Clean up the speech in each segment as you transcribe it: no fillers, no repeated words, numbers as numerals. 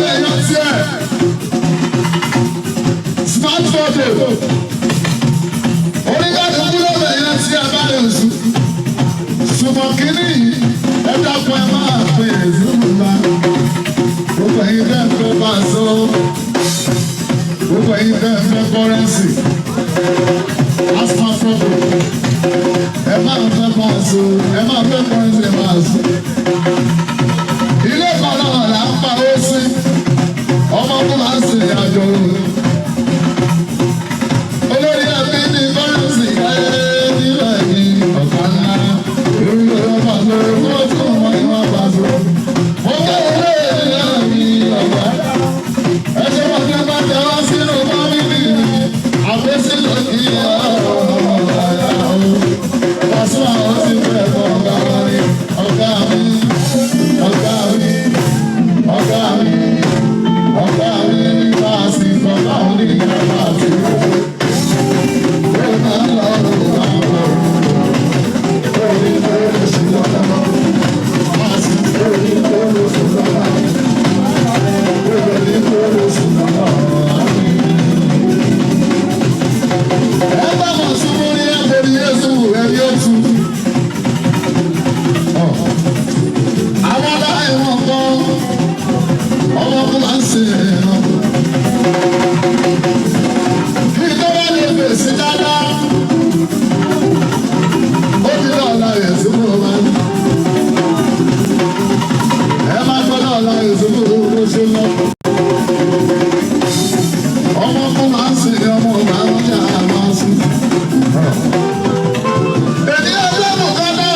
lè yọ tiẹ̀ smartphone oníkàlùkù ló lè yọ tiẹ̀ bá lè sùn ṣùgbọ́n kínní yìí ẹ dákun ẹ máa pè é zúmùlá gbogbo ẹ̀yin tẹ́ ń fẹ́ bá a sọ gbogbo ẹ̀yin tẹ́ ń fẹ́ kọ́rẹ́nsì asmartphone ẹ máa fẹ́ bá a sọ ẹ máa fẹ́ kọ́rẹ́nsì ẹ máa sọ. Ilé kan náà là ń pa ó sí ọmọ tó máa ń sìn àjọ olórí ẹbí ní kọ́rẹ́nsì káyé nílẹ̀ ní ọ̀gá ńlá lórí ọlọ́pàá lórí owó tó wọ́n ní wọ́n bá sọ. Mo kẹ́ ilé ìlú ní ọ̀gá ẹ̀ṣẹ̀ wọn kí wọ́n tẹ wá sínú fámìlì àgbésí lòdì wọ́n sún àwọn tí fẹ́ fọ́ ọ̀gá wọn ní ọ̀gá mi. Ọ̀gá mi, ọ̀gá mi, ọ̀gá mi, bá a sì sọ báwo ní ìyá bá a sì rò. Ó máa ń lọ lọ́wọ́ àwọn orí lórí sí lọ́wọ́. Bá a sì lórí lórí sí lọ́wọ́. Lórí lórí sí lọ́wọ́. Ẹ bá wọn sún ní ẹgbẹ̀rún Yéṣu ẹ̀rí òtún. Àwọn aláìwọ̀n kan ọmọ tó máa ń ṣe ẹ̀rọ. Ìjọba lè fèsì dáadáa. Ó ti lọ ọ̀la rẹ̀ síbò máa ń. Ẹ máa gbọ́dọ̀ ọ̀la rẹ̀ síbò ló ṣe lọ. Ọmọ tó máa ń ṣe ọmọ ọ̀gá ọjà máa ń sùn. Ènìyàn lẹ́nu kan náà.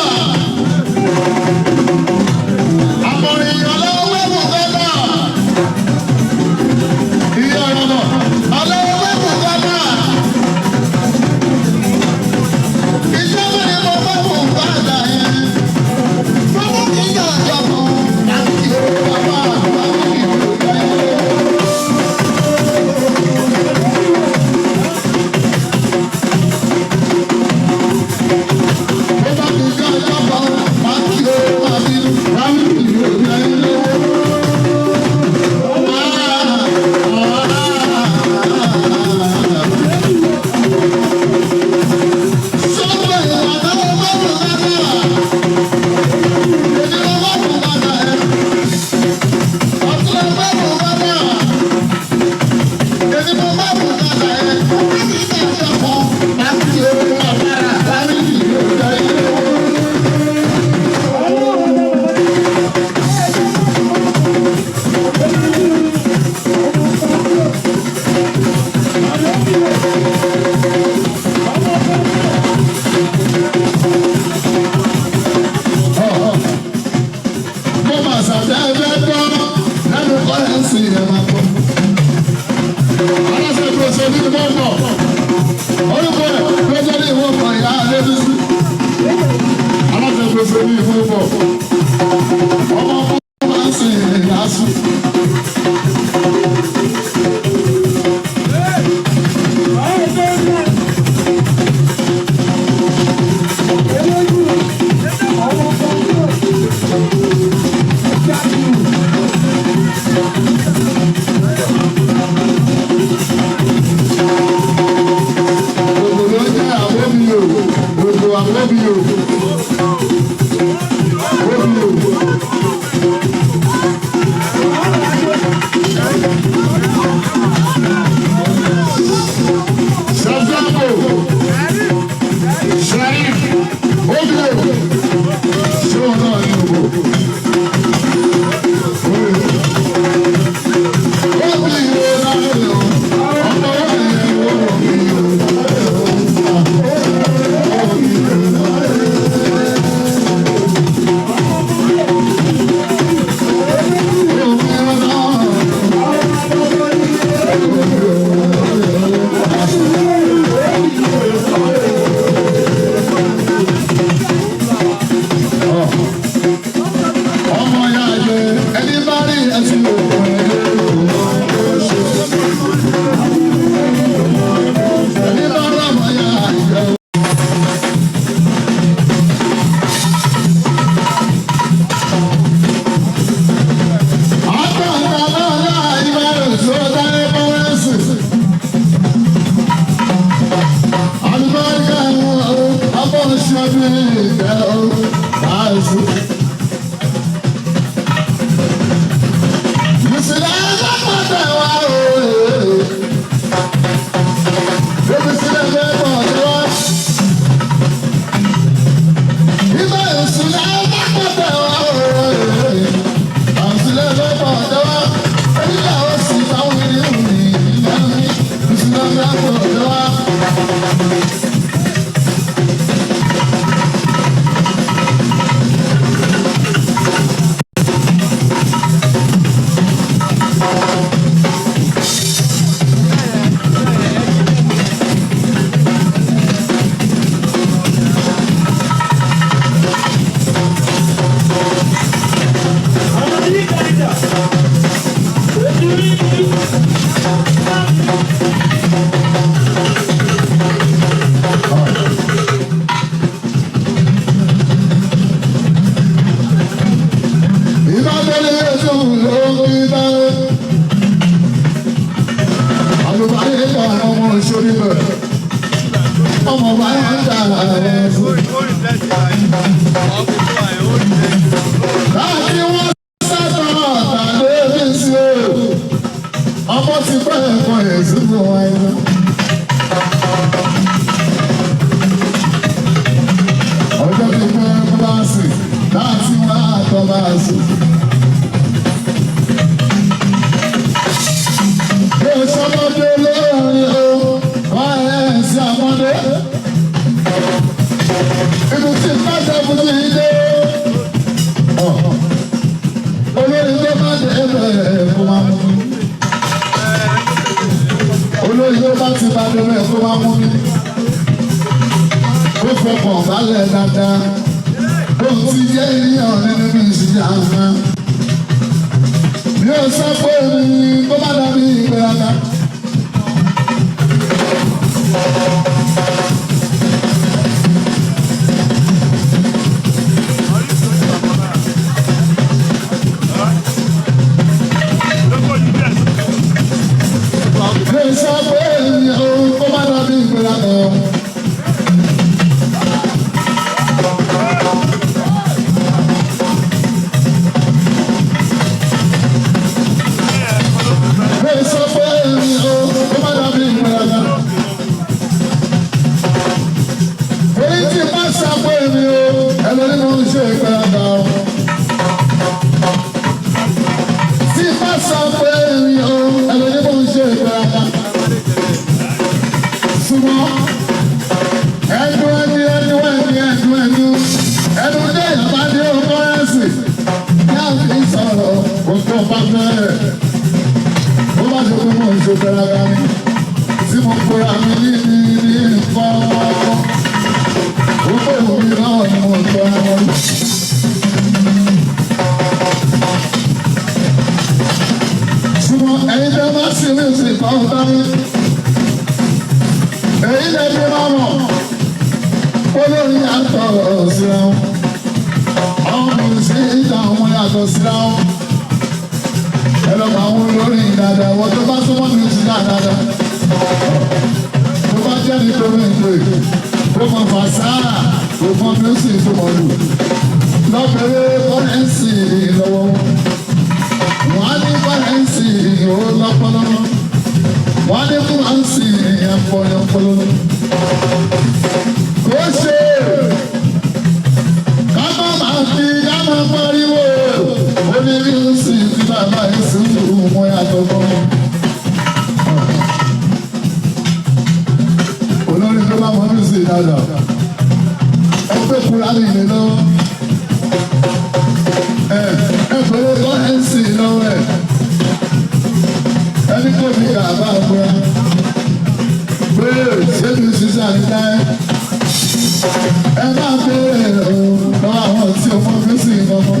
ẹ máa bẹ̀rẹ̀ o lọ́wọ́ àwọn tí ọmọ mi sì ń lọ́mọ.